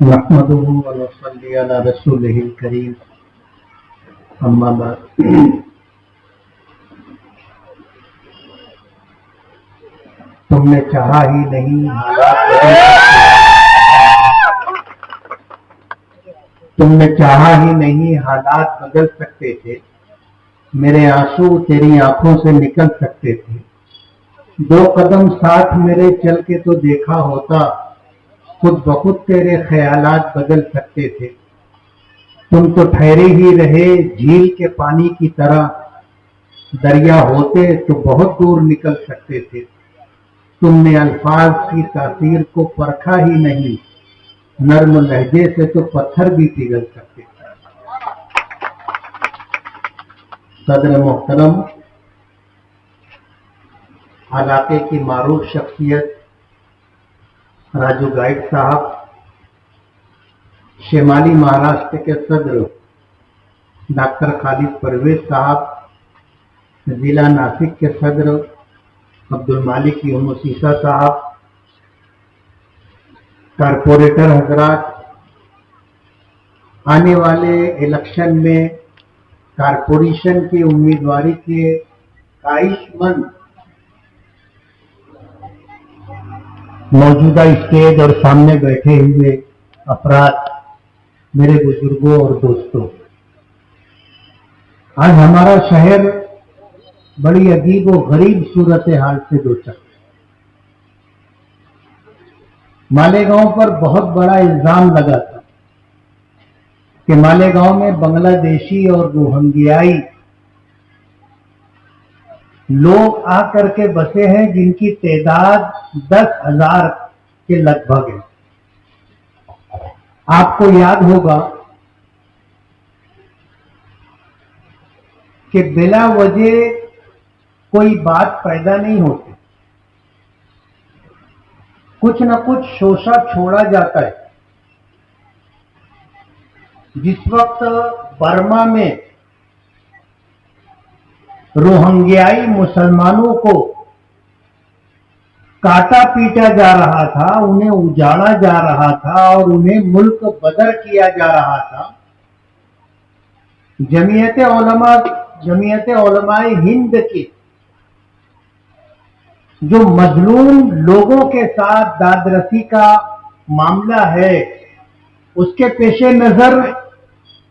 نحمده ونصلي على رسوله الكريم اما بعد تم نے چاہا ہی نہیں حالات بدل سکتے تھے. میرے آنسو تیری آنکھوں سے نکل سکتے تھے. 2 قدم ساتھ میرے چل کے تو دیکھا ہوتا. خود بخود تیرے خیالات بدل سکتے تھے. تم تو ٹھہرے ہی رہے جھیل کے پانی کی طرح. دریا ہوتے تو بہت دور نکل سکتے تھے. تم نے الفاظ کی تاثیر کو پرکھا ہی نہیں. نرم لہجے سے تو پتھر بھی پگھل سکتے تھے. صدر محترم، علاقے کی معروف شخصیت راجو گائیڈ صاحب، شمالی مہاراشٹر کے صدر ڈاکٹر خالد پرویز صاحب، ضلع ناسک کے صدر عبد المالک یونس عیسیٰ صاحب، کارپوریٹر حضرات، آنے والے الیکشن میں کارپوریشن کی امیدواری کے خواہش مند موجودہ اسٹیج اور سامنے بیٹھے ہوئے افراد، میرے بزرگوں اور دوستوں، آج ہمارا شہر بڑی عجیب و غریب صورتحال سے دوچار ہے. مالیگاؤں پر بہت بڑا الزام لگا تھا کہ مالیگاؤں میں بنگلہ دیشی اور روہنگیائی لوگ آ کر کے بسے ہیں، جن کی تعداد 10,000 کے لگ بھگ ہے. آپ کو یاد ہوگا کہ بلا وجہ کوئی بات پیدا نہیں ہوتی، کچھ نہ کچھ شوشہ چھوڑا جاتا ہے. جس وقت برما میں روہنگیائی مسلمانوں کو کاٹا پیٹا جا رہا تھا، انہیں اجاڑا جا رہا تھا اور انہیں ملک بدر کیا جا رہا تھا، جمعیت علماء ہند کی جو مظلوم لوگوں کے ساتھ دادرسی کا معاملہ ہے، اس کے پیش نظر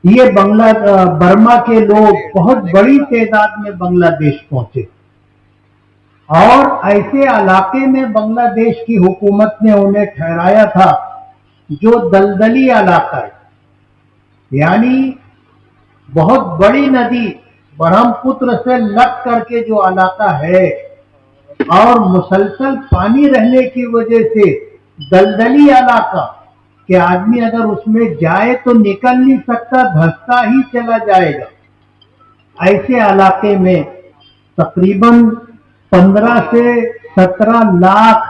یہ برما کے لوگ بہت بڑی تعداد میں بنگلہ دیش پہنچے اور ایسے علاقے میں بنگلہ دیش کی حکومت نے انہیں ٹھہرایا تھا جو دلدلی علاقہ ہے، یعنی بہت بڑی ندی برہم پتر سے لگ کر کے جو علاقہ ہے اور مسلسل پانی رہنے کی وجہ سے دلدلی علاقہ کہ آدمی اگر اس میں جائے تو نکل نہیں سکتا، دھستا ہی چلا جائے گا. ایسے علاقے میں تقریباً 15 سے 17 لاکھ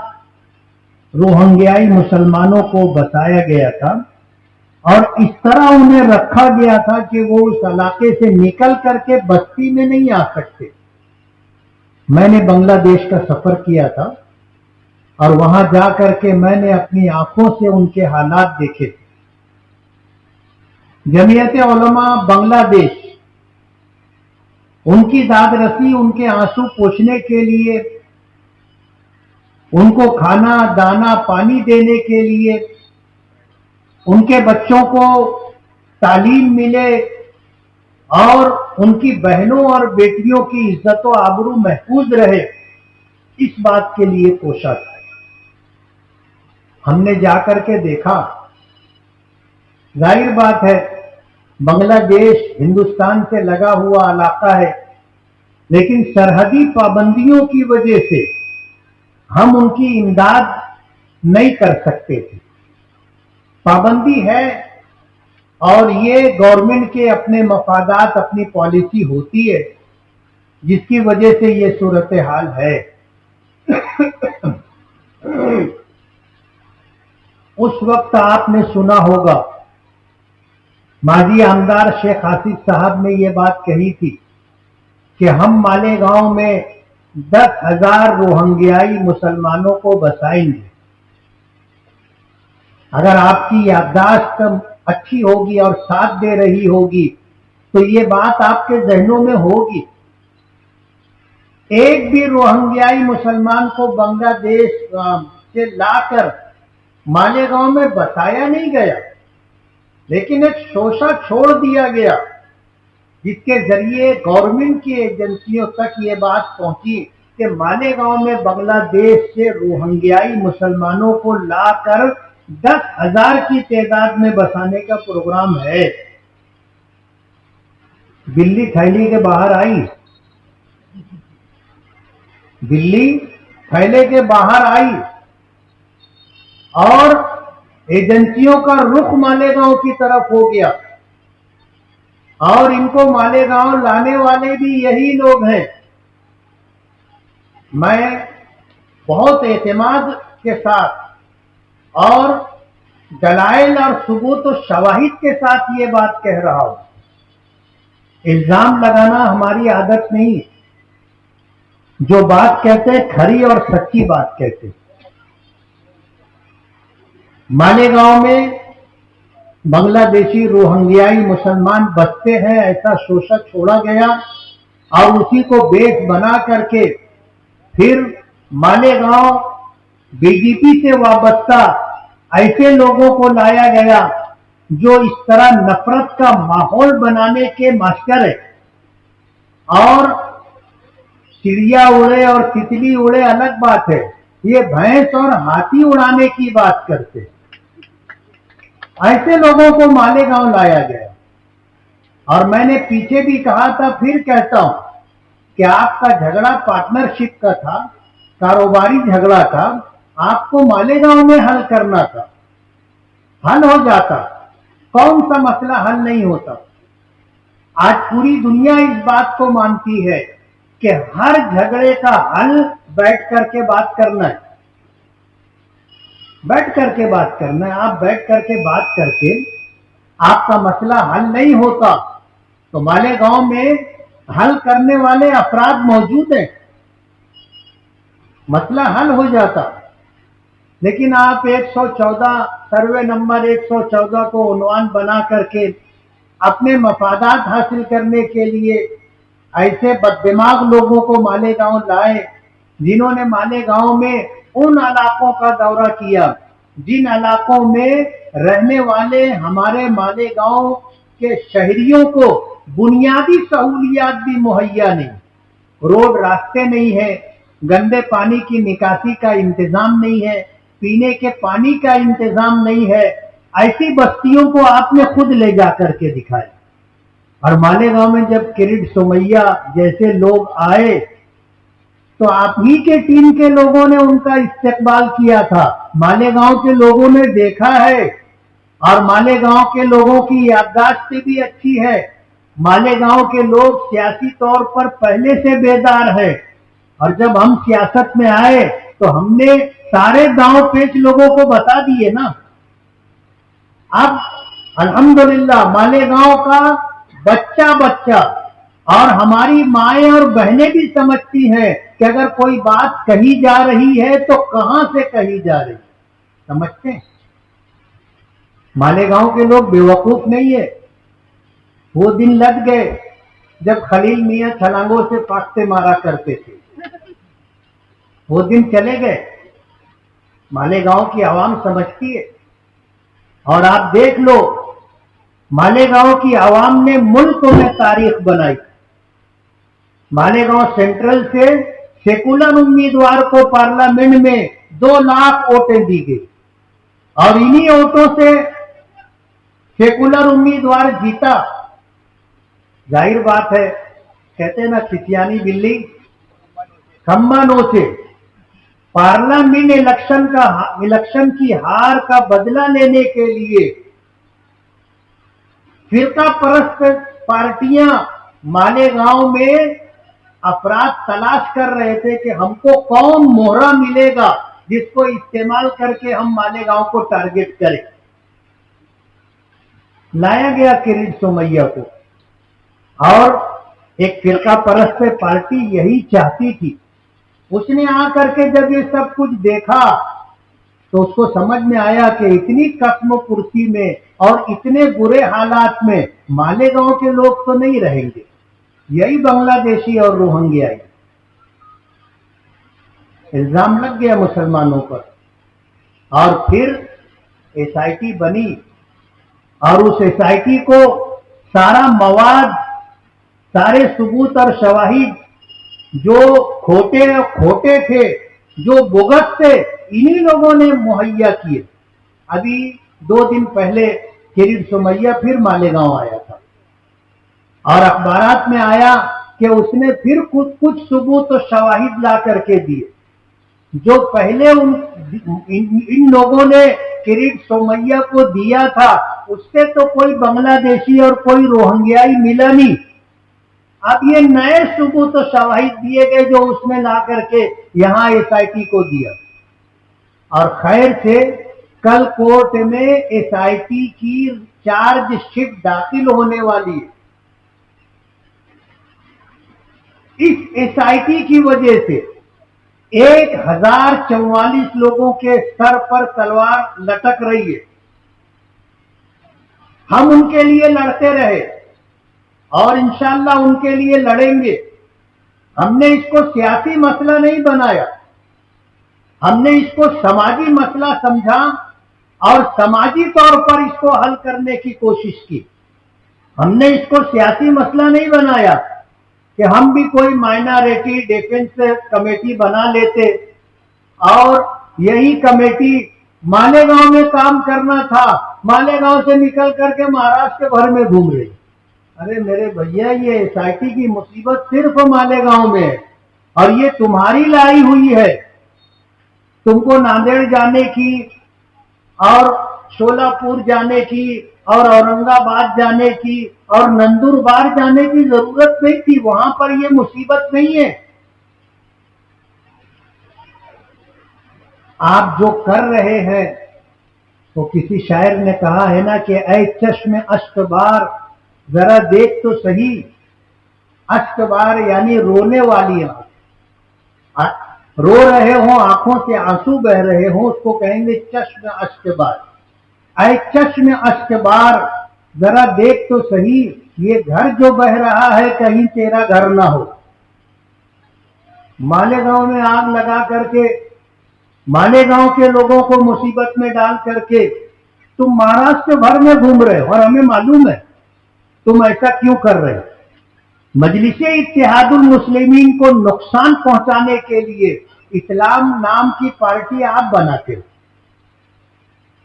روہنگیائی مسلمانوں کو بسایا گیا تھا اور اس طرح انہیں رکھا گیا تھا کہ وہ اس علاقے سے نکل کر کے بستی میں نہیں آ سکتے. میں نے بنگلہ دیش کا سفر کیا تھا اور وہاں جا کر کے میں نے اپنی آنکھوں سے ان کے حالات دیکھے تھے. جمعیت علماء بنگلہ دیش ان کی داد رسی، ان کے آنسو پوچھنے کے لیے، ان کو کھانا دانا پانی دینے کے لیے، ان کے بچوں کو تعلیم ملے اور ان کی بہنوں اور بیٹیوں کی عزت و آبرو محفوظ رہے، اس بات کے لیے کوشاں تھا. ہم نے جا کر کے دیکھا، ظاہر بات ہے بنگلہ دیش ہندوستان سے لگا ہوا علاقہ ہے، لیکن سرحدی پابندیوں کی وجہ سے ہم ان کی امداد نہیں کر سکتے تھے. پابندی ہے اور یہ گورنمنٹ کے اپنے مفادات، اپنی پالیسی ہوتی ہے جس کی وجہ سے یہ صورتحال ہے. اس وقت آپ نے سنا ہوگا ماضی آمدار شیخ آصف صاحب نے یہ بات کہی تھی کہ ہم مالیگاؤں میں 10,000 روہنگیائی مسلمانوں کو بسائیں گے. अगर आपकी याददाश्त अच्छी होगी और साथ दे रही होगी तो ये बात आपके जहनों में होगी। एक भी रोहिंग्याई मुसलमान को बांग्लादेश से लाकर मालेगांव में बसाया नहीं गया, लेकिन एक शोषा छोड़ दिया गया जिसके जरिए गवर्नमेंट की एजेंसियों तक ये बात पहुंची कि मालेगांव में बांग्लादेश से रोहिंग्याई मुसलमानों को लाकर 10,000 की तादाद में बसाने का प्रोग्राम है। दिल्ली थैली के बाहर आई, दिल्ली थैले के बाहर आई और एजेंसियों का रुख मालेगांव की तरफ हो गया और इनको मालेगांव लाने वाले भी यही लोग हैं। मैं बहुत एतमाद के साथ और दलाइल और सबूत और शवाहिद के साथ ये बात कह रहा हूं। इल्जाम लगाना हमारी आदत नहीं, जो बात कहते खरी और सच्ची बात कहते। मालेगांव में बांग्लादेशी रोहिंग्याई मुसलमान बसते हैं, ऐसा शोषण छोड़ा गया और उसी को बेस बना करके फिर मालेगांव बीजेपी से वाबस्ता ऐसे लोगों को लाया गया जो इस तरह नफरत का माहौल बनाने के मास्टर है। और चिड़िया उड़े और तितली उड़े अलग बात है, ये भैंस और हाथी उड़ाने की बात करते। ऐसे लोगों को मालेगांव लाया गया और मैंने पीछे भी कहा था, फिर कहता हूं कि आपका झगड़ा पार्टनरशिप का था, कारोबारी झगड़ा था, आपको मालेगांव में हल करना था। हल हो जाता, कौन सा मसला हल नहीं होता। आज पूरी दुनिया इस बात को मानती है कि हर झगड़े का हल बैठ करके बात करना है, बैठ करके बात करना है। आप बैठ करके बात करके आपका मसला हल नहीं होता तो मालेगांव में हल करने वाले अफराद मौजूद हैं, मसला हल हो जाता। लेकिन आप 114 सर्वे नंबर 114 को उन्वान बना करके अपने मफादात हासिल करने के लिए ऐसे बददिमाग लोगों को मालेगांव लाए, जिन्होंने मालेगांव में उन इलाकों का दौरा किया जिन इलाकों में रहने वाले हमारे मालेगांव के शहरियों को बुनियादी सहूलियात भी मुहैया नहीं, रोड रास्ते नहीं है, गंदे पानी की निकासी का इंतजाम नहीं है, पीने के पानी का इंतजाम नहीं है। ऐसी बस्तियों को आपने खुद ले जा करके दिखाया। और मालेगांव में जब किरीट सोमैया जैसे लोग आए तो आप ही के टीम के लोगों ने उनका इस्तकबाल किया था। मालेगांव के लोगों ने देखा है और मालेगांव के लोगों की याददाश्त भी अच्छी है। मालेगांव के लोग सियासी तौर पर पहले से बेदार है और जब हम सियासत में आए तो हमने सारे दांव पेच लोगों को बता दिए ना। अब अल्हम्दुलिल्लाह मालेगांव का बच्चा बच्चा और हमारी माएं और बहनें भी समझती हैं कि अगर कोई बात कही जा रही है तो कहां से कही जा रही, समझते हैं। मालेगांव के लोग बेवकूफ नहीं है। वो दिन लग गए जब खलील मियां छलांगों से फाकते मारा करते थे, वो दिन चले गए। मालेगांव की आवाम समझती है और आप देख लो मालेगांव की आवाम ने मुल्क में तारीख बनाई। मालेगांव सेंट्रल से सेकुलर उम्मीदवार को पार्लियामेंट में 2 लाख वोटें दी गई और इन्हीं वोटों से सेकुलर उम्मीदवार जीता। जाहिर बात है, कहते हैं ना खिसियानी बिल्ली खम्बा नोचे। पार्लियामेंट इलेक्शन की हार का बदला लेने के लिए फिरका परस्त पार्टियां मालेगांव में अपराध तलाश कर रहे थे कि हमको कौन मोहरा मिलेगा जिसको इस्तेमाल करके हम मालेगांव को टारगेट करें। लाया गया किरीट सोमैया को और एक फिरका परस्त पार्टी यही चाहती थी। उसने आकर के जब ये सब कुछ देखा تو اس کو سمجھ میں آیا کہ اتنی قسم پرسی میں اور اتنے برے حالات میں مالیگاؤں کے لوگ تو نہیں رہیں گے، یہی بنگلہ دیشی اور روہنگیائی۔ الزام لگ گیا مسلمانوں پر، اور پھر ایس آئی ٹی بنی، اور اس ایس آئی ٹی کو سارا مواد، سارے ثبوت اور شواہد جو کھوٹے تھے، جو بغض تھے، انہی لوگوں نے مہیا کیے۔ ابھی 2 دن پہلے کرٹ سومیا پھر مالیگاؤں آیا تھا، اور اخبارات میں آیا کہ اس نے پھر کچھ ثبوت و شواہد لا کر کے دیے، جو پہلے ان لوگوں نے کرٹ سومیا کو دیا تھا اس سے تو کوئی بنگلہ دیشی اور کوئی روہنگیائی ملا نہیں۔ اب یہ نئے ثبوت و شواہد دیے گئے جو اس نے لا کر کے یہاں ایس آئی ٹی کو دیا، اور خیر سے کل کورٹ میں ایس آئی ٹی کی چارج شیٹ داخل ہونے والی ہے۔ اس ایس آئی ٹی کی وجہ سے 1044 لوگوں کے سر پر تلوار لٹک رہی ہے۔ ہم ان کے لیے لڑتے رہے اور انشاءاللہ ان کے لیے لڑیں گے۔ ہم نے اس کو سیاسی مسئلہ نہیں بنایا، ہم نے اس کو سماجی مسئلہ سمجھا اور سماجی طور پر اس کو حل کرنے کی کوشش کی۔ ہم نے اس کو سیاسی مسئلہ نہیں بنایا کہ ہم بھی کوئی مائنارٹی ڈیفنس کمیٹی بنا لیتے اور یہی کمیٹی مالیگاؤں میں کام کرنا تھا، مالیگاؤں سے نکل کر کے مہاراشٹر بھر میں گھوم رہی۔ ارے میرے بھیا، یہ ایس آئی ٹی کی مصیبت صرف مالیگاؤں میں ہے، اور یہ تمہاری لائی ہوئی ہے۔ تم کو ناندیڑ جانے کی اور شولاپور جانے کی اور اورنگ آباد جانے کی اور نندربار جانے کی ضرورت نہیں تھی، وہاں پر یہ مصیبت نہیں ہے۔ آپ جو کر رہے ہیں، تو کسی شاعر نے کہا ہے نا کہ اے چشم اشک بار ذرا دیکھ تو صحیح۔ اشک بار یعنی رونے والی آنکھ، رو رہے ہوں، آنکھوں سے آنسو بہ رہے ہوں، اس کو کہیں گے چشم اشک بار۔ اے چشم اشک بار ذرا دیکھ تو صحیح، یہ گھر جو بہ رہا ہے کہیں تیرا گھر نہ ہو۔ مالیگاؤں میں آگ لگا کر کے، مالیگاؤں کے لوگوں کو مصیبت میں ڈال کر کے تم مہاراشٹر بھر میں گھوم رہے ہو، اور ہمیں معلوم ہے تم ایسا کیوں کر رہے ہو۔ مجلس اتحاد المسلمین کو نقصان پہنچانے کے لیے اسلام نام کی پارٹی آپ بناتے ہو۔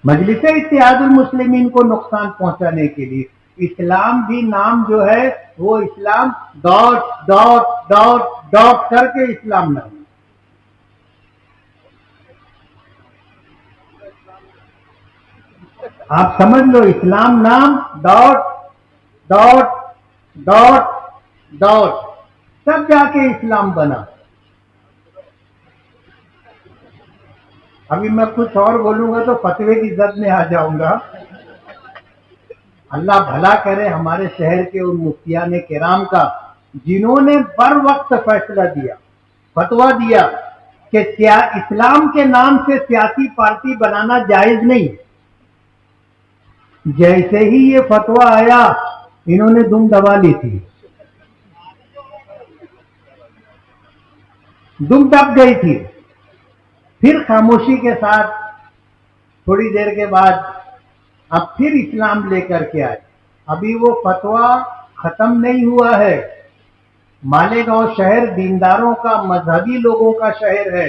مجلس اتحاد المسلمین کو نقصان پہنچانے کے لیے اسلام بھی نام جو ہے وہ اسلام ڈاٹ ڈاٹ ڈاٹ ڈاٹ کر کے اسلام نام۔ آپ سمجھ لو، اسلام نام ڈاٹ ڈاٹ ڈاٹ ڈاٹ، تب جا کے اسلام بنا۔ ابھی میں کچھ اور بولوں گا تو فتوے کی زد میں آ جاؤں گا۔ اللہ بھلا کرے ہمارے شہر کے ان مفتیان کرام کا جنہوں نے بر وقت فیصلہ دیا، فتویٰ دیا کہ اسلام کے نام سے سیاسی پارٹی بنانا جائز نہیں۔ جیسے ہی یہ فتویٰ آیا انہوں نے دم دبا لی تھی، دم دب گئی تھی، پھر خاموشی کے ساتھ تھوڑی دیر کے بعد اب پھر اسلام لے کر کے آئے۔ ابھی وہ فتویٰ ختم نہیں ہوا ہے۔ مالیگاؤں شہر دینداروں کا، مذہبی لوگوں کا شہر ہے،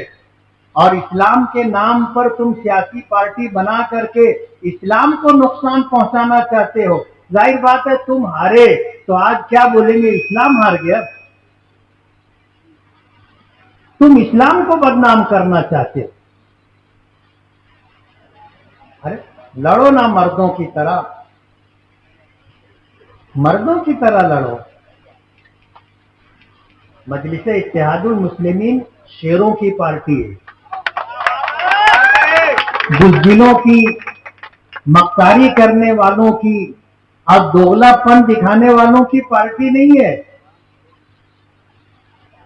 اور اسلام کے نام پر تم سیاسی پارٹی بنا کر کے اسلام کو نقصان پہنچانا چاہتے ہو۔ ظاہر بات ہے تم ہارے تو آج کیا بولیں گے، اسلام ہار گیا۔ تم اسلام کو بدنام کرنا چاہتے ہو۔ ارے لڑو نا مردوں کی طرح، مردوں کی طرح لڑو۔ مجلس اتحاد المسلمین شیروں کی پارٹی ہے، بزدلوں کی، مکاری کرنے والوں کی اور دوغلا پن دکھانے والوں کی پارٹی نہیں ہے۔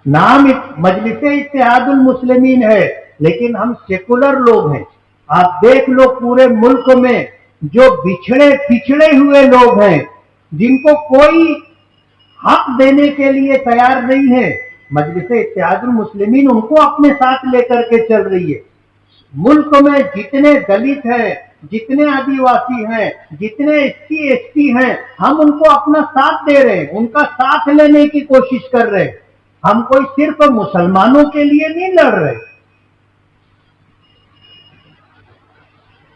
نام مجلس اتحاد المسلمین ہے لیکن ہم سیکولر لوگ ہیں، आप देख लो पूरे मुल्क में जो बिछड़े पिछड़े हुए लोग हैं, जिनको कोई हक देने के लिए तैयार नहीं है, मजलिस इत्तेहादुल मुस्लिमीन उनको अपने साथ लेकर के चल रही है। मुल्क में जितने दलित हैं, जितने आदिवासी हैं, जितने एससी एसटी हैं, हम उनको अपना साथ दे रहे हैं, उनका साथ लेने की कोशिश कर रहे हैं। हम कोई सिर्फ मुसलमानों के लिए नहीं लड़ रहे।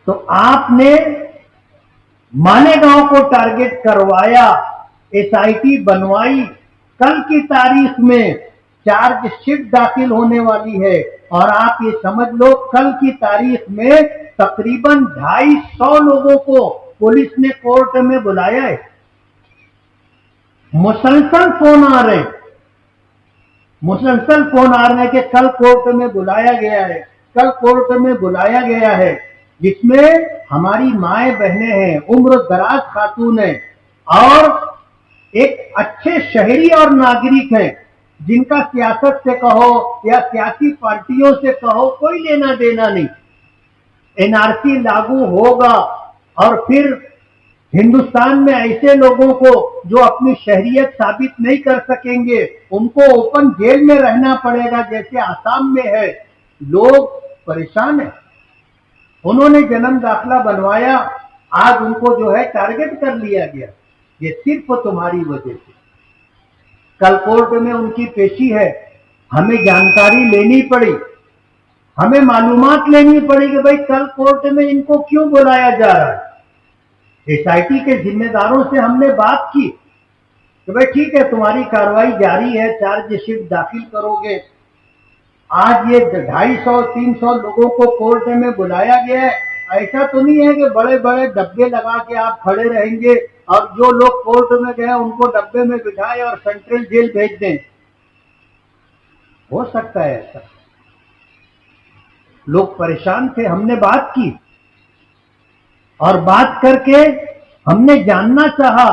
तो आपने मालेगांव को टारगेट करवाया, एसआईटी बनवाई, कल की तारीख में चार्जशीट दाखिल होने वाली है, और आप ये समझ लो कल की तारीख में तकरीबन 250 लोगों को पुलिस ने कोर्ट में बुलाया है। मुसलसल फोन आ रहे, मुसलसल फोन आ रहे कि कल कोर्ट में बुलाया गया है, कल कोर्ट में बुलाया गया है, जिसमें हमारी माएं बहनें हैं, उम्र दराज खातून हैं, और एक अच्छे शहरी और नागरिक हैं, जिनका सियासत से कहो या सियासी पार्टियों से कहो कोई लेना देना नहीं। एनआरसी लागू होगा और फिर हिंदुस्तान में ऐसे लोगों को जो अपनी शहरियत साबित नहीं कर सकेंगे, उनको ओपन जेल में रहना पड़ेगा, जैसे आसाम में है। लोग परेशान हैं। उन्होंने जन्म दाखिला बनवाया, आज उनको जो है टारगेट कर लिया गया। ये सिर्फ तुम्हारी वजह से। कल कोर्ट में उनकी पेशी है, हमें जानकारी लेनी पड़ी, हमें मालूमात लेनी पड़ी कि भाई कल कोर्ट में इनको क्यों बुलाया जा रहा है। एसआईटी के जिम्मेदारों से हमने बात की कि भाई ठीक है, तुम्हारी कार्रवाई जारी है, चार्जशीट दाखिल करोगे। आज ये 250-300 लोगों को कोर्ट में बुलाया गया है। ऐसा तो नहीं है कि बड़े बड़े डब्बे लगा के आप खड़े रहेंगे और जो लोग कोर्ट में गए उनको डब्बे में बिठाए और सेंट्रल जेल भेज दें। हो सकता है ऐसा। लोग परेशान थे, हमने बात की, और बात करके हमने जानना चाहा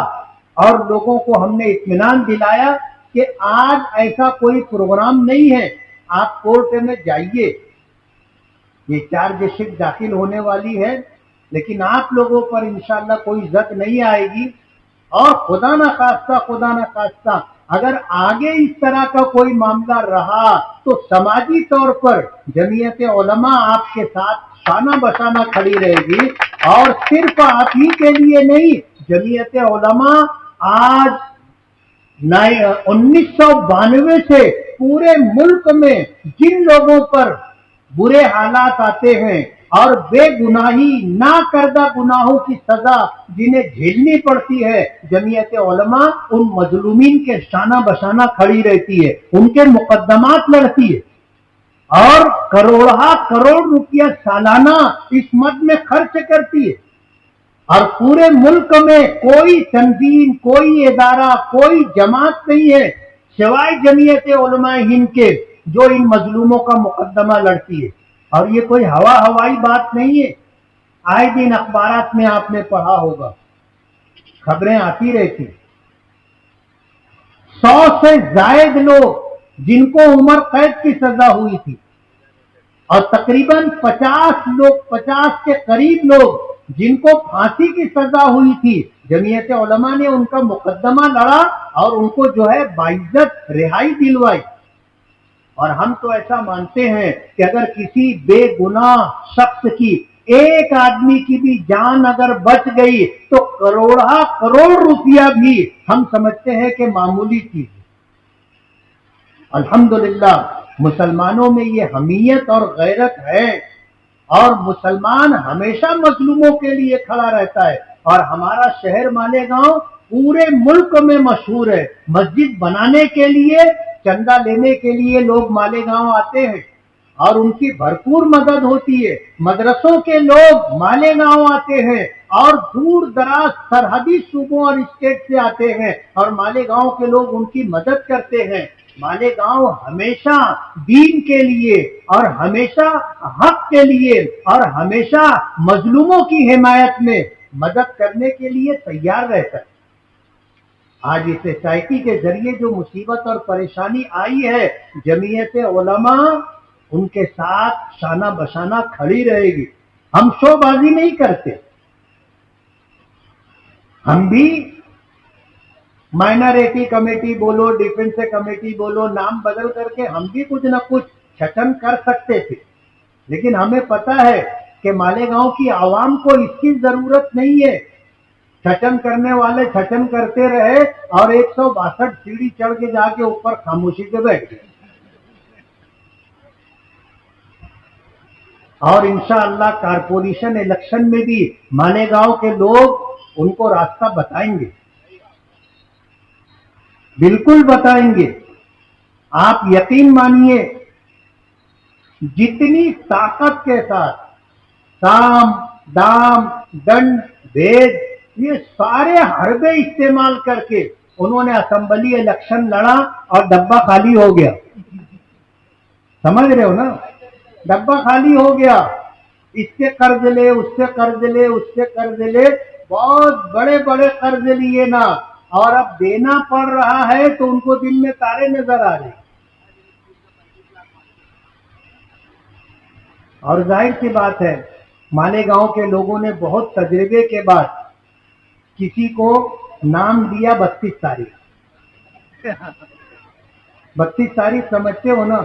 और लोगों को हमने इत्मीनान दिलाया कि आज ऐसा कोई प्रोग्राम नहीं है, आप कोर्ट में जाइए, ये चार्जशीट दाखिल होने वाली है, लेकिन आप लोगों पर इंशाअल्लाह कोई जद नहीं आएगी। और खुदा ना खास्ता अगर आगे इस तरह का कोई मामला रहा तो समाजी तौर पर जमीयत उलमा आपके साथ शाना बशाना खड़ी रहेगी। और सिर्फ आप ही के लिए नहीं, जमीयत उलमा आज 1992 से पूरे मुल्क में जिन लोगों पर बुरे हालात आते हैं और बेगुनाही ना करदा गुनाहों की सजा जिन्हें झेलनी पड़ती है, जमीयत उलमा उन मजलूमीन के शाना बशाना खड़ी रहती है, उनके मुकदमात लड़ती है और करोड़ रुपया सालाना इस मद में खर्च करती है। और पूरे मुल्क में कोई तंजीम, कोई इदारा, कोई जमात नहीं है सिवाय जमीयत उलमा हिंद के जो इन मजलूमों का मुकदमा लड़ती है। और ये कोई हवाई बात नहीं है। आए दिन अखबारात में आपने पढ़ा होगा, खबरें आती रहती। 100 से जायद लोग जिनको उम्र कैद की सजा हुई थी और तकरीबन 50 के करीब लोग जिनको फांसी की सजा हुई थी, जमीयत उलमा ने उनका मुकदमा लड़ा और उनको जो है बाइज्जत रिहाई दिलवाई। और हम तो ऐसा मानते हैं कि अगर किसी बेगुनाह शख्स की, एक आदमी की भी जान अगर बच गई तो करोड़ रुपया भी हम समझते हैं कि मामूली चीज। अल्हम्दुलिल्लाह मुसलमानों में ये हमीयत और गैरत है और मुसलमान हमेशा मजलूमों के लिए खड़ा रहता है। और हमारा शहर मालेगांव पूरे मुल्क में मशहूर है। मस्जिद बनाने के लिए, चंदा लेने के लिए लोग मालेगांव आते हैं और उनकी भरपूर मदद होती है। मदरसों के लोग मालेगांव आते हैं और दूर दराज सरहदी सूबों और स्टेट से आते हैं और मालेगांव के लोग उनकी मदद करते हैं। मालेगांव हमेशा दीन के लिए और हमेशा हक के लिए और हमेशा मजलूमों की हिमायत में मदद करने के लिए तैयार रहता है। आज इस एसआईटी के जरिए जो मुसीबत और परेशानी आई है, जमीयत उलमा उनके साथ शाना बशाना खड़ी रहेगी। ہم شو بازی نہیں کرتے. ہم بھی مائنارٹی کمیٹی بولو، ڈیفنس کمیٹی بولو، نام بدل کر کے ہم بھی کچھ نہ کچھ چھٹن کر سکتے تھے، لیکن ہمیں پتا ہے کہ مالیگاؤں کی عوام کو اس کی ضرورت نہیں ہے. چھچن کرنے والے چھچن کرتے رہے اور 162 سیڑھی چڑھ کے جا کے اوپر خاموشی سے بیٹھ گئے. اور انشاءاللہ کارپوریشن الیکشن میں بھی مالیگاؤں کے لوگ ان کو راستہ بتائیں گے، بالکل بتائیں گے. آپ یقین مانیے جتنی طاقت کے ساتھ سام دام دنڈ بھید یہ سارے حربے استعمال کر کے انہوں نے اسمبلی الیکشن لڑا اور ڈبہ خالی ہو گیا. سمجھ رہے ہو نا؟ ڈبہ خالی ہو گیا. اس سے قرض لے، اس سے قرض لے، اس سے قرض لے، بہت بڑے بڑے قرض لیے نا، اور اب دینا پڑ رہا ہے تو ان کو دن میں تارے نظر آ رہے. اور ظاہر سی بات ہے مالیگاؤں کے لوگوں نے بہت تجربے کے بعد کسی کو نام دیا 32 تاریخ. 32 تاریخ سمجھتے ہو نا؟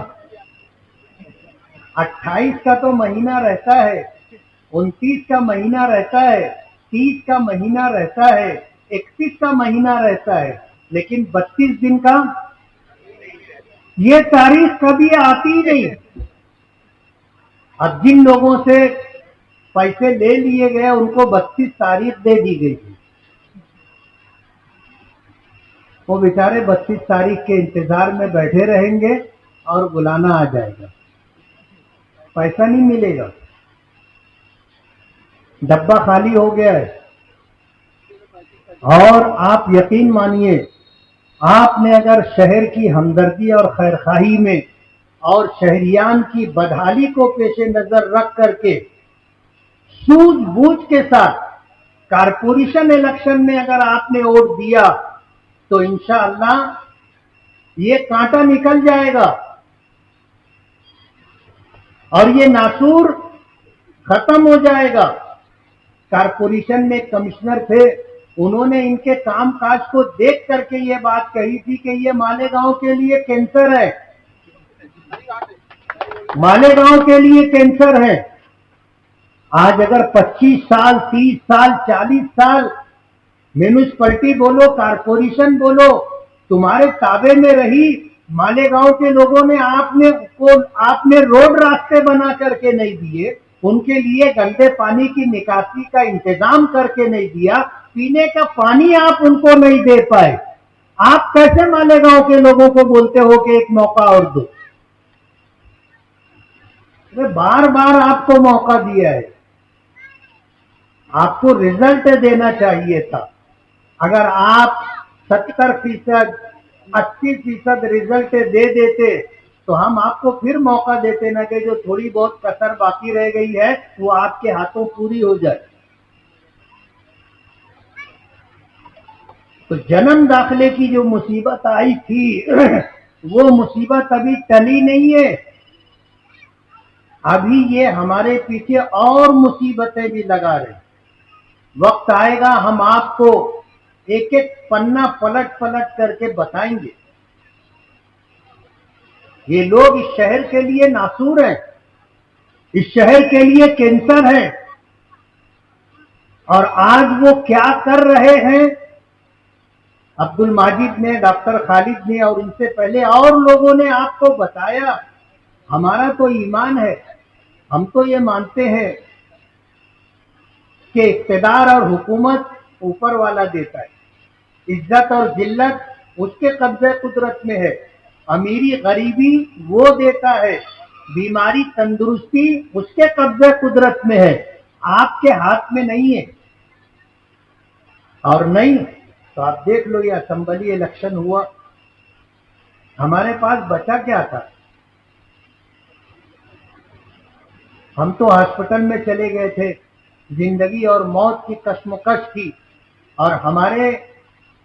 28 کا تو مہینہ رہتا ہے، 29 کا مہینہ رہتا ہے، 30 کا مہینہ رہتا ہے، 31 کا مہینہ رہتا ہے، لیکن 32 دن کا یہ تاریخ کبھی آتی نہیں. اب جن لوگوں سے پیسے لے لیے گئے ان کو 32 تاریخ دے دی گئی تھی. وہ بیچارے 32 تاریخ کے انتظار میں بیٹھے رہیں گے اور بلانا آ جائے گا، پیسہ نہیں ملے گا، ڈبہ خالی ہو گیا ہے. اور آپ یقین مانیے آپ نے اگر شہر کی ہمدردی اور خیرخواہی میں اور شہریان کی بدحالی کو پیش نظر رکھ کر کے سوجھ بوجھ کے ساتھ کارپوریشن الیکشن میں اگر آپ نے ووٹ دیا تو انشاءاللہ یہ کانٹا نکل جائے گا اور یہ ناسور ختم ہو جائے گا. کارپوریشن میں کمشنر تھے، انہوں نے ان کے کام کاج کو دیکھ کر کے یہ بات کہی تھی کہ یہ مالیگاؤں کے لیے کینسر ہے، مالیگاؤں کے لیے کینسر ہے. آج اگر 25 سال 30 سال 40 سال میونسپلٹی بولو کارپوریشن بولو تمہارے تابع میں رہی، مالیگاؤں کے لوگوں نے آپ نے روڈ راستے بنا کر کے نہیں دیے، ان کے لیے گندے پانی کی نکاسی کا انتظام کر کے نہیں دیا، پینے کا پانی آپ ان کو نہیں دے پائے، آپ کیسے مالیگاؤں کے لوگوں کو بولتے ہو کہ ایک موقع اور دو؟ بار بار آپ کو موقع دیا ہے، آپ کو رزلٹ دینا چاہیے تھا. اگر آپ 70%، 80% رزلٹ دے دیتے تو ہم آپ کو پھر موقع دیتے نا کہ جو تھوڑی بہت کسر باقی رہ گئی ہے وہ آپ کے ہاتھوں پوری ہو جائے. تو جنم داخلے کی جو مصیبت آئی تھی وہ مصیبت ابھی ٹلی نہیں ہے، ابھی یہ ہمارے پیچھے اور مصیبتیں بھی لگا رہے. وقت آئے گا ہم آپ کو ایک ایک پنا پلٹ پلٹ کر کے بتائیں گے. یہ لوگ اس شہر کے لیے ناسور ہیں، اس شہر کے لیے کینسر ہیں، اور آج وہ کیا کر رہے ہیں؟ عبد الماجد نے، ڈاکٹر خالد نے اور ان سے پہلے اور لوگوں نے آپ کو بتایا. ہمارا تو ایمان ہے، ہم تو یہ مانتے ہیں کہ اقتدار اور حکومت اوپر والا دیتا ہے، عزت اور ذلت اس کے قبضے قدرت میں ہے، امیری غریبی وہ دیتا ہے، بیماری تندرستی اس کے قبضے قدرت میں ہے، آپ کے ہاتھ میں نہیں ہے. اور نہیں تو آپ دیکھ لو یہ اسمبلی الیکشن ہوا، ہمارے پاس بچا کیا تھا؟ ہم تو ہاسپٹل میں چلے گئے تھے، زندگی اور موت کی کشمکش تھی، اور ہمارے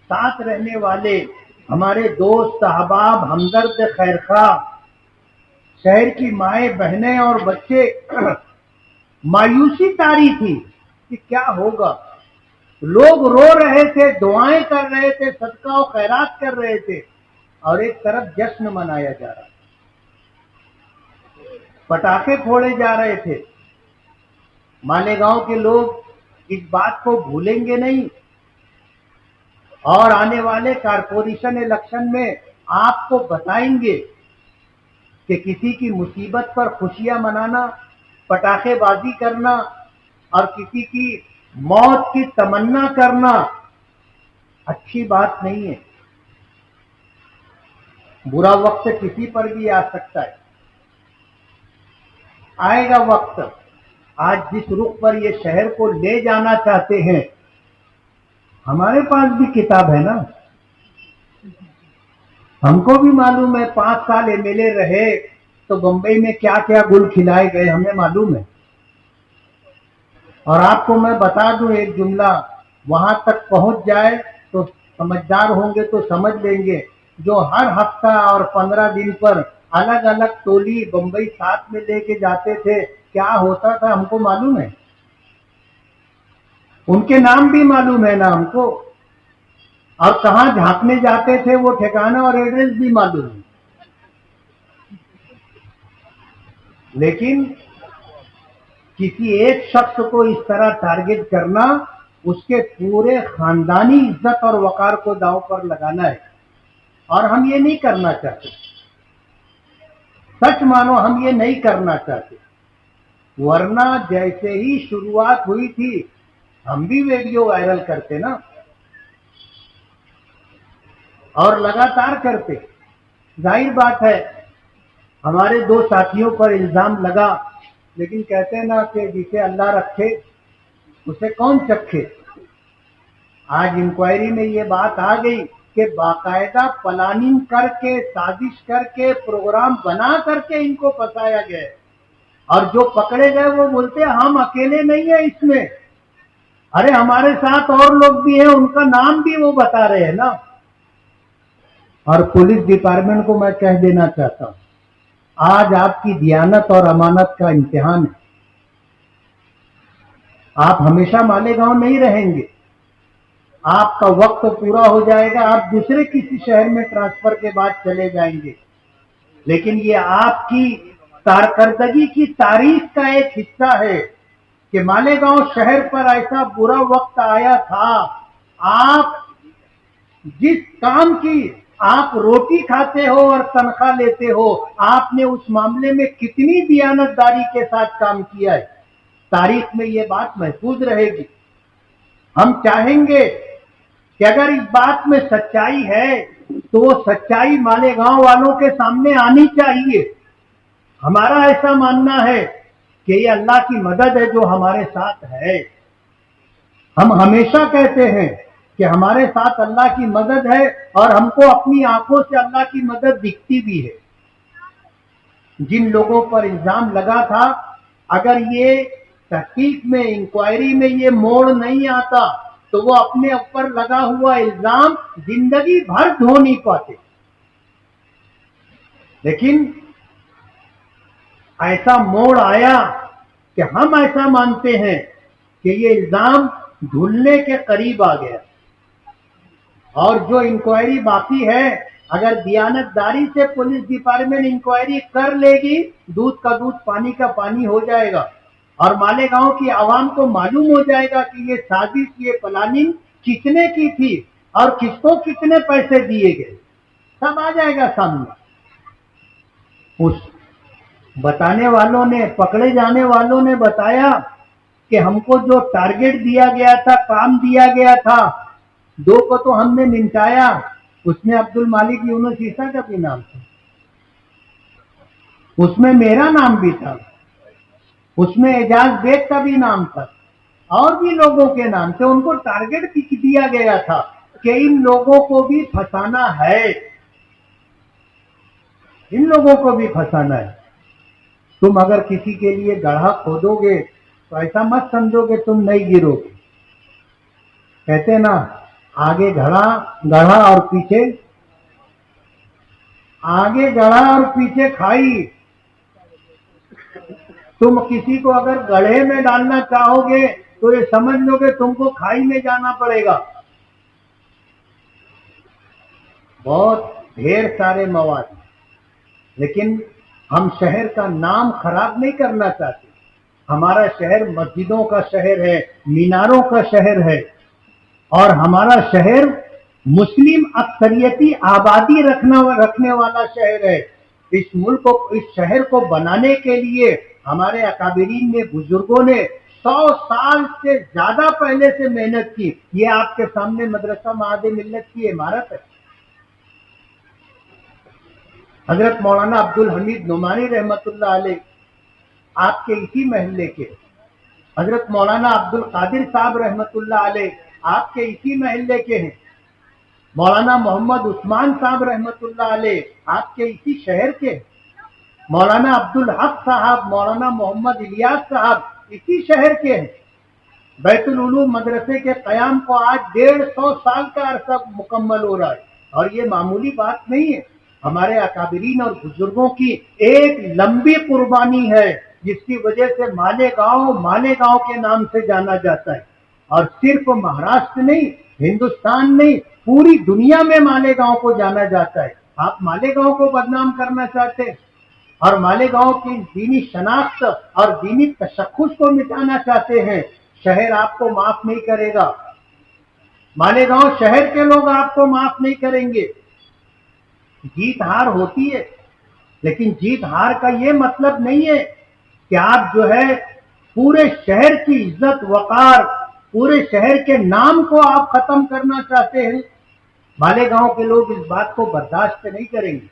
ساتھ رہنے والے ہمارے دوست احباب ہمدرد خیرخواہ شہر کی مائیں بہنیں اور بچے मायूसी तारी थी कि क्या होगा। लोग रो रहे थे, दुआएं कर रहे थे, सदका और खैरात कर रहे थे, और एक तरफ जश्न मनाया जा रहा, पटाखे फोड़े जा रहे थे। मालेगांव के लोग इस बात को भूलेंगे नहीं, और आने वाले कारपोरेशन इलेक्शन में आपको बताएंगे कि किसी की मुसीबत पर खुशियां मनाना, पटाखेबाजी करना और किसी की मौत की तमन्ना करना अच्छी बात नहीं है। बुरा वक्त किसी पर भी आ सकता है, आएगा वक्त। आज जिस रुख पर ये शहर को ले जाना चाहते हैं, हमारे पास भी किताब है ना, हमको भी मालूम है। 5 साल एमएलए रहे तो बंबई में क्या क्या गुल खिलाए गए हमें मालूम है। और आपको मैं बता दूं एक जुमला, वहां तक पहुंच जाए तो समझदार होंगे तो समझ लेंगे। जो हर हफ्ता और 15 दिन पर अलग अलग टोली बंबई साथ में लेके जाते थे, क्या होता था हमको मालूम है। उनके नाम भी मालूम है ना हमको, और कहां झांकने जाते थे वो ठिकाना और एड्रेस भी मालूम है। लेकिन किसी एक शख्स को इस तरह टारगेट करना, उसके पूरे खानदानी इज्जत और वकार को दांव पर लगाना है, और हम ये नहीं करना चाहते। सच मानो हम ये नहीं करना चाहते, वरना जैसे ही शुरुआत हुई थी हम भी वीडियो वायरल करते ना, और लगातार करते। जाहिर बात है हमारे 2 साथियों पर इल्जाम लगा, लेकिन कहते हैं ना कि जिसे अल्लाह रखे उसे कौन चखे। आज इंक्वायरी में ये बात आ गई कि बाकायदा प्लानिंग करके, साजिश करके, प्रोग्राम बना करके इनको फंसाया गया है। और जो पकड़े गए वो बोलते हैं हम अकेले नहीं है इसमें, अरे हमारे साथ और लोग भी हैं, उनका नाम भी वो बता रहे हैं ना। और पुलिस डिपार्टमेंट को मैं कह देना चाहता हूं, आज आपकी दियानत और अमानत का इम्तिहान है। आप हमेशा मालेगांव नहीं रहेंगे, आपका वक्त पूरा हो जाएगा, आप दूसरे किसी शहर में ट्रांसफर के बाद चले जाएंगे। लेकिन ये आपकी कारकर्दगी की तारीख का एक हिस्सा है कि मालेगांव शहर पर ऐसा बुरा वक्त आया था। आप जिस काम की आप रोटी खाते हो और तनख्वाह लेते हो, आपने उस मामले में कितनी दियानतदारी के साथ काम किया है, तारीख में ये बात महफूज रहेगी। हम चाहेंगे कि अगर इस बात में सच्चाई है तो वो सच्चाई मालेगांव वालों के सामने आनी चाहिए। हमारा ऐसा मानना है कि ये अल्लाह की मदद है जो हमारे साथ है। हम हमेशा कहते हैं कि हमारे साथ अल्लाह की मदद है, और हमको अपनी आंखों से अल्लाह की मदद दिखती भी है। जिन लोगों पर इल्जाम लगा था, अगर ये तहकीक में, इंक्वायरी में ये मोड़ नहीं आता तो वो अपने ऊपर लगा हुआ इल्जाम जिंदगी भर धो नहीं पाते। लेकिन ऐसा मोड़ आया कि हम ऐसा मानते हैं कि ये इल्जाम धुलने के करीब आ गया, और जो इंक्वायरी बाकी है, अगर दियानतदारी से पुलिस डिपार्टमेंट इंक्वायरी कर लेगी, दूध का दूध पानी का पानी हो जाएगा, और मालेगांव की आवाम को मालूम हो जाएगा कि ये साजिश, ये प्लानिंग किसने की थी और किसको कितने पैसे दिए गए, सब आ जाएगा सामने। उस बताने वालों ने, पकड़े जाने वालों ने बताया कि हमको जो टारगेट दिया गया था, काम दिया गया था, 2 को तो हमने निपटाया। उसमें अब्दुल मालिक यूनुस ईसा का भी नाम था, उसमें मेरा नाम भी था, उसमें एजाज बेग का भी नाम था, और भी लोगों के नाम थे। उनको टारगेट दिया गया था कि इन लोगों को भी फंसाना है, इन लोगों को भी फंसाना है। तुम अगर किसी के लिए गड्ढा खोदोगे तो ऐसा मत समझोगे तुम नहीं गिरोगे। कहते ना, आगे गड्ढा और पीछे, आगे गड्ढा और पीछे खाई। तुम किसी को अगर गड्ढे में डालना चाहोगे तो ये समझ लो कि तुमको खाई में जाना पड़ेगा। बहुत ढेर सारे मवाद, लेकिन हम शहर का नाम खराब नहीं करना चाहते। हमारा शहर मस्जिदों का शहर है, मीनारों का शहर है, और हमारा शहर मुस्लिम अक्सरियती आबादी रखने वाला शहर है। इस मुल्क को, इस शहर को बनाने के लिए हमारे अकाबिरीन ने, बुजुर्गों ने 100 साल से ज्यादा पहले से मेहनत की। ये आपके सामने मदरसा महादे मिल्लत की इमारत है। हजरत मौलाना अब्दुल हमीद नुमानी रहमतुल्लाह अलैह आपके इसी महल्ले के, हजरत मौलाना अब्दुल कादिर साहब रहमतुल्लाह अलैह आपके इसी महल्ले के हैं, मौलाना मोहम्मद उस्मान साहब रहमतुल्लाह अलैह आपके इसी शहर के, मौलाना अब्दुल हक साहब, मौलाना मोहम्मद इलियास साहब इसी शहर के हैं। बैतुल उलूम मदरसे के कयाम को आज 150 साल का अरसा मुकम्मल हो रहा है, और ये मामूली बात नहीं है। हमारे अकाबिरीन और बुजुर्गों की एक लंबी कुर्बानी है, जिसकी वजह से मालेगांव के नाम से जाना जाता है। और सिर्फ महाराष्ट्र नहीं, हिंदुस्तान नहीं, पूरी दुनिया में मालेगांव को जाना जाता है। आप मालेगांव को बदनाम करना चाहते हैं और मालेगांव की दीनी शनाख्त और दीनी तशख्खुस को मिटाना चाहते हैं। शहर आपको माफ नहीं करेगा, मालेगांव शहर के लोग आपको माफ नहीं करेंगे। जीत हार होती है, लेकिन जीत हार का ये मतलब नहीं है कि आप जो है पूरे शहर की इज्जत वकार, पूरे शहर के नाम को आप खत्म करना चाहते हैं। मालेगांव के लोग इस बात को बर्दाश्त नहीं करेंगे।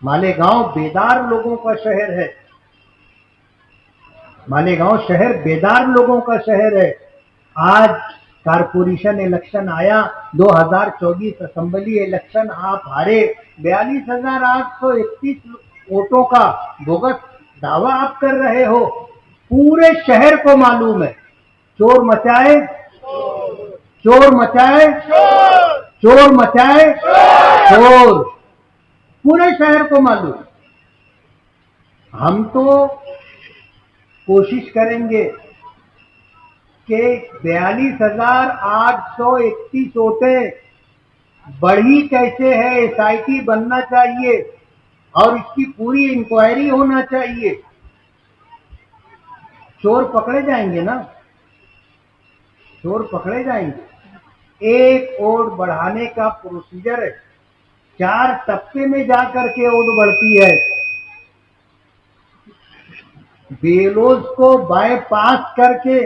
मालेगांव बेदार लोगों का शहर है, मालेगांव शहर बेदार लोगों का शहर है। आज कारपोरेशन इलेक्शन आया, 2024 असेंबली इलेक्शन आप हारे, 42,831 वोटों का बोगस दावा आप कर रहे हो। पूरे शहर को मालूम है, चोर मचाए चोर मचाए चोर मचाए चोर, पूरे शहर को मालूम। हम तो कोशिश करेंगे कि 42,831 वोटें बढ़ी कैसे है, एसआईटी बनना चाहिए और इसकी पूरी इंक्वायरी होना चाहिए। चोर पकड़े जाएंगे ना, चोर पकड़े जाएंगे। एक वोट बढ़ाने का प्रोसीजर है, 4 तबके में जाकर के वोट बढ़ती है। बेलोज को बाईपास करके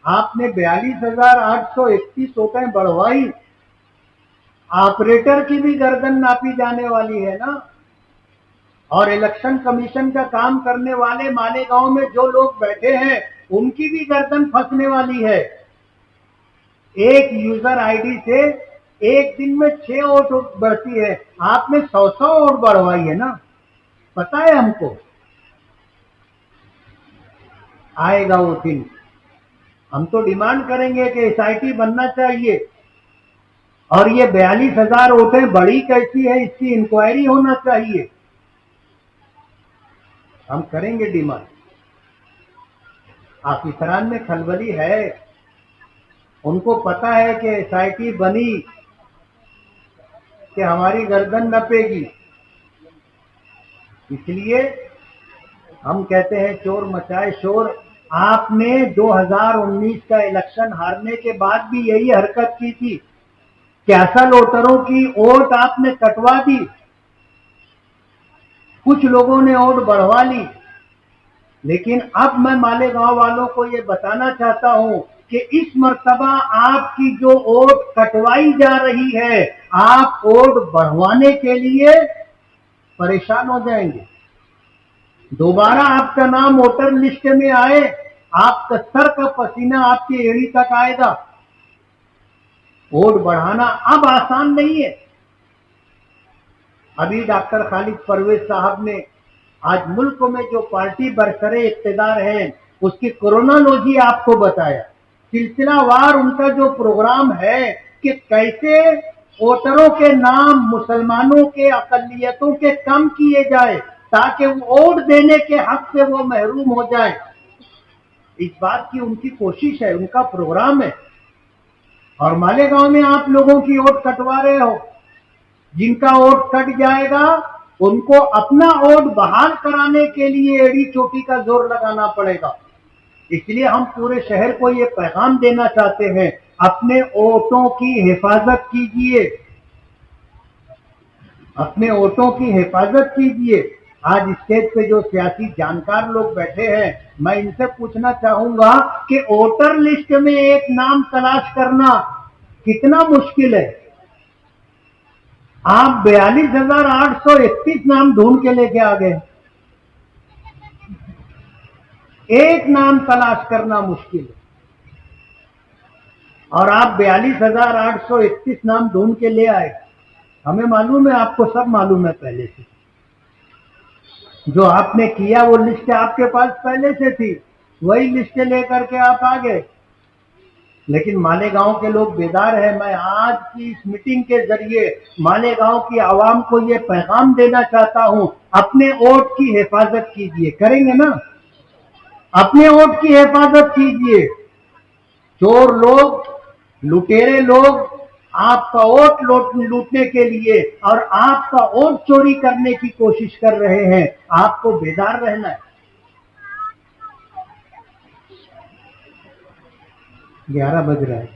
आपने 42,831 वोटें बढ़वाई। ऑपरेटर की भी गर्दन नापी जाने वाली है ना, और इलेक्शन कमीशन का काम करने वाले मालेगांव में जो लोग बैठे हैं उनकी भी गर्दन फंसने वाली है। एक यूजर आईडी से एक दिन में 6 वोट बढ़ती है, आपने 100 वोट बढ़वाई है ना, पता है हमको। आएगा वो दिन, हम तो डिमांड करेंगे कि एसआईटी बनना चाहिए और ये 42,000 वोटें बढ़ी कैसी है इसकी इंक्वायरी होना चाहिए। हम करेंगे डिमांड। ऑफिसरान में खलबली है, उनको पता है कि एसआईटी बनी कि हमारी गर्दन नपेगी, इसलिए हम कहते हैं चोर मचाए शोर। आपने 2019 का इलेक्शन हारने के बाद भी यही हरकत की थी, कैसल वोटरों की वोट आपने कटवा दी, कुछ लोगों ने वोट बढ़वा ली। लेकिन अब मैं मालेगांव वालों को ये बताना चाहता हूं कि इस मर्तबा आपकी जो वोट कटवाई जा रही है, आप वोट बढ़वाने के लिए परेशान हो जाएंगे। दोबारा आपका नाम वोटर लिस्ट में आए, आपका सर का पसीना आपकी एड़ी तक आएगा। वोट बढ़ाना अब आसान नहीं है। अभी डॉक्टर खालिद परवेज साहब ने आज मुल्क में जो पार्टी बरसरे इख्तिदार है उसकी क्रोनोलॉजी आपको बताया, सिलसिलावार उनका जो प्रोग्राम है कि कैसे वोटरों के नाम मुसलमानों के अकलियतों के कम किए जाए, ताकि वोट देने के हक से वो महरूम हो जाए। इस बात की उनकी कोशिश है, उनका प्रोग्राम है। और मालेगांव में आप लोगों की वोट कटवा रहे हो। जिनका वोट कट जाएगा उनको अपना वोट बहाल कराने के लिए एड़ी चोटी का जोर लगाना पड़ेगा। इसलिए हम पूरे शहर को ये पैगाम देना चाहते हैं, अपने वोटों की हिफाजत कीजिए, अपने वोटों की हिफाजत कीजिए। आज स्टेज पे जो सियासी जानकार लोग बैठे हैं, मैं इनसे पूछना चाहूंगा कि वोटर लिस्ट में एक नाम तलाश करना कितना मुश्किल है। आप 42,831 नाम ढूंढ के लेके आ गए। एक नाम तलाश करना मुश्किल है और आप 42,831 नाम ढूंढ के ले आए। हमें मालूम है, आपको सब मालूम है पहले से। जो आपने किया वो लिस्ट आपके पास पहले से थी, वही लिस्ट लेकर के आप आ गए। लेकिन मालेगांव के लोग बेदार हैं। मैं आज की इस मीटिंग के जरिए मालेगांव की आवाम को ये पैगाम देना चाहता हूं, अपने वोट की हिफाजत कीजिए। करेंगे ना? अपने वोट की हिफाजत कीजिए। चोर लोग, लुटेरे लोग आपका वोट लूटने के लिए और आपका वोट चोरी करने की कोशिश कर रहे हैं। आपको बेदार रहना है। 11 बज रहा है,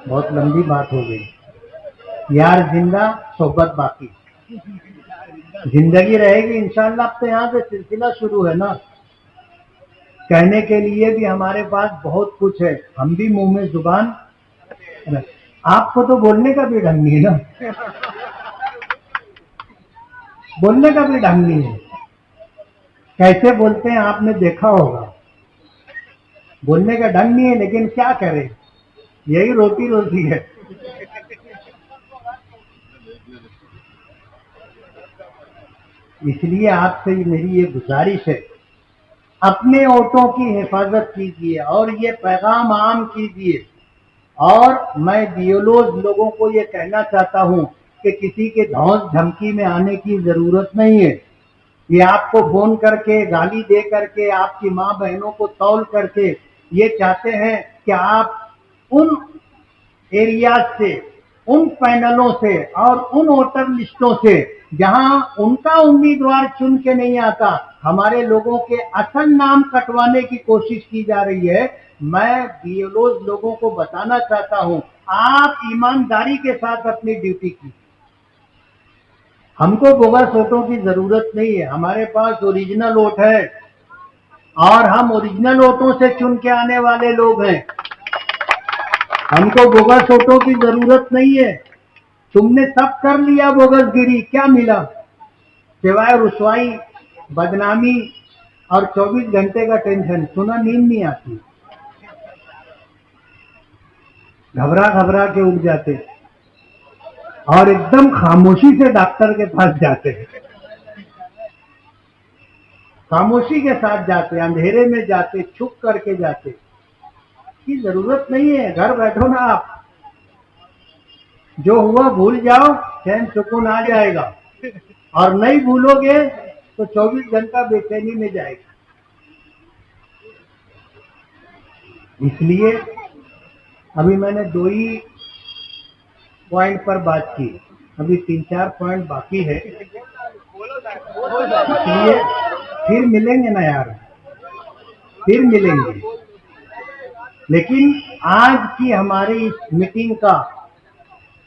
बहुत लंबी बात हो गई। यार जिंदा सोहबत बाकी, जिंदगी रहेगी इंशाल्लाह। अब तो यहाँ से सिलसिला शुरू है ना। कहने के लिए भी हमारे पास बहुत कुछ है, हम भी मुंह में जुबान। आपको तो बोलने का भी ढंग नहीं है ना, बोलने का भी ढंग नहीं है। कैसे बोलते हैं आपने देखा होगा। बोलने का ढंग नहीं है, लेकिन क्या करें, यही रोटी रोटी है। इसलिए आपसे मेरी ये गुजारिश है, अपने वोटों की हिफाजत कीजिए और ये पैगाम आम कीजिए। और मैं दियोलोज लोगों को ये कहना चाहता हूं कि किसी के धौंस धमकी में आने की जरूरत नहीं है। ये आपको फोन करके, गाली दे करके, आपकी माँ बहनों को तौल करके ये चाहते हैं कि आप उन एरियाज से, उन पैनलों से और उन वोटर लिस्टों से जहां उनका उम्मीदवार चुन के नहीं आता, हमारे लोगों के असल नाम कटवाने की कोशिश की जा रही है। मैं बीएलओ लोगों को बताना चाहता हूं, आप ईमानदारी के साथ अपनी ड्यूटी की। हमको बोगस वोटों की जरूरत नहीं है, हमारे पास ओरिजिनल वोट है और हम ओरिजिनल वोटों से चुन के आने वाले लोग हैं। हमको बोगस वोटों की जरूरत नहीं है। तुमने सब कर लिया बोगस गिरी, क्या मिला सिवाय रुसवाई, बदनामी और 24 घंटे का टेंशन। सुना नींद नहीं आती, घबरा घबरा के उठ जाते और एकदम खामोशी से डॉक्टर के पास जाते, खामोशी के साथ जाते, अंधेरे में जाते, छुप करके जाते। की जरूरत नहीं है, घर बैठो ना आप, जो हुआ भूल जाओ, चैन सुकून आ जाएगा। और नहीं भूलोगे तो 24 घंटा बेचैनी में जाएगा। इसलिए अभी मैंने 2 ही पॉइंट पर बात की, अभी 3-4 पॉइंट बाकी है। इसलिए फिर मिलेंगे ना यार, फिर मिलेंगे। लेकिन आज की हमारी इस मीटिंग का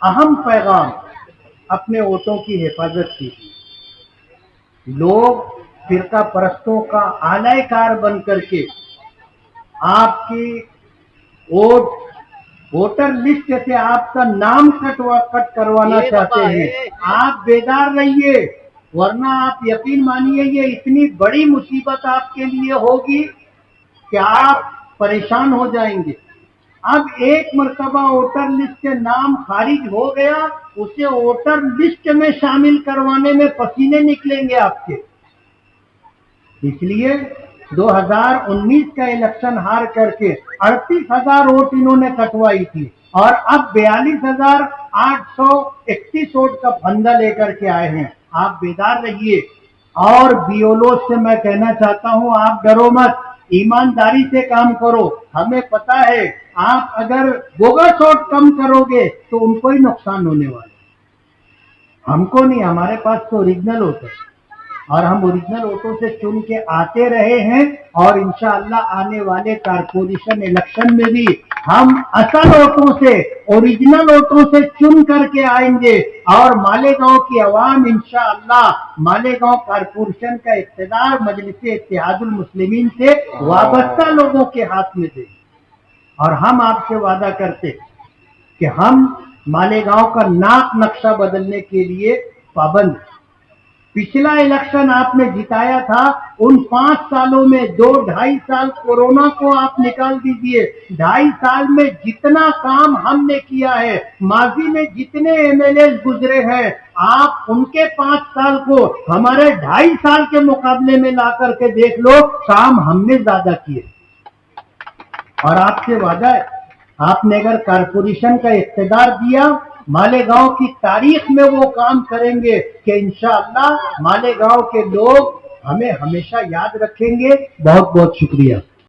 अहम पैगाम, अपने वोटों की हिफाजत कीजिए। लोग फिरका परस्तों का आलायकार बन करके आपकी वोटर लिस्ट से आपका नाम कट करवाना चाहते हैं। आप बेदार रहिए, वरना आप यकीन मानिए ये इतनी बड़ी मुसीबत आपके लिए होगी कि आप परेशान हो जाएंगे। अब एक मर्तबा वोटर लिस्ट से नाम खारिज हो गया, उसे वोटर लिस्ट में शामिल करवाने में पसीने निकलेंगे आपके। इसलिए 2019 का इलेक्शन हार करके 38,000 वोट इन्होंने कटवाई थी और अब 42,831 वोट का फंदा लेकर के आए हैं। आप बेदार रहिए। और बीओलो से मैं कहना चाहता हूं, आप डरो मत, ईमानदारी से काम करो। हमें पता है आप अगर बोगस वोट कम करोगे तो उनको ही नुकसान होने वाला है, हमको नहीं। हमारे पास तो ओरिजिनल वोट है और हम ओरिजिनल वोटों से चुन के आते रहे हैं और इंशाअल्लाह आने वाले कारपोरेशन इलेक्शन में भी हम असल वोटों से, ओरिजिनल वोटों से चुन करके आएंगे और मालेगांव की आवाम इंशाअल्लाह मालेगांव कारपोरेशन का इख्तियार मजलिस इत्तेहादुल मुस्लिमीन से वाबस्ता लोगों के हाथ में दे। और हम आपसे वादा करते कि हम मालेगांव का नाक नक्शा बदलने के लिए पाबंद। पिछला इलेक्शन आपने जिताया था, उन 5 सालों में 2-2.5 साल कोरोना को आप निकाल दीजिए, 2.5 साल में जितना काम हमने किया है, माजी में जितने एमएलए गुजरे हैं, आप उनके 5 साल को हमारे 2.5 साल के मुकाबले में ला करके देख लो, काम हमने ज्यादा किए। और आपसे वादा है, आपने अगर कारपोरेशन का इख्तियार दिया, मालेगांव की तारीख में वो काम करेंगे कि इंशाअल्लाह मालेगांव के लोग हमें हमेशा याद रखेंगे। बहुत बहुत शुक्रिया।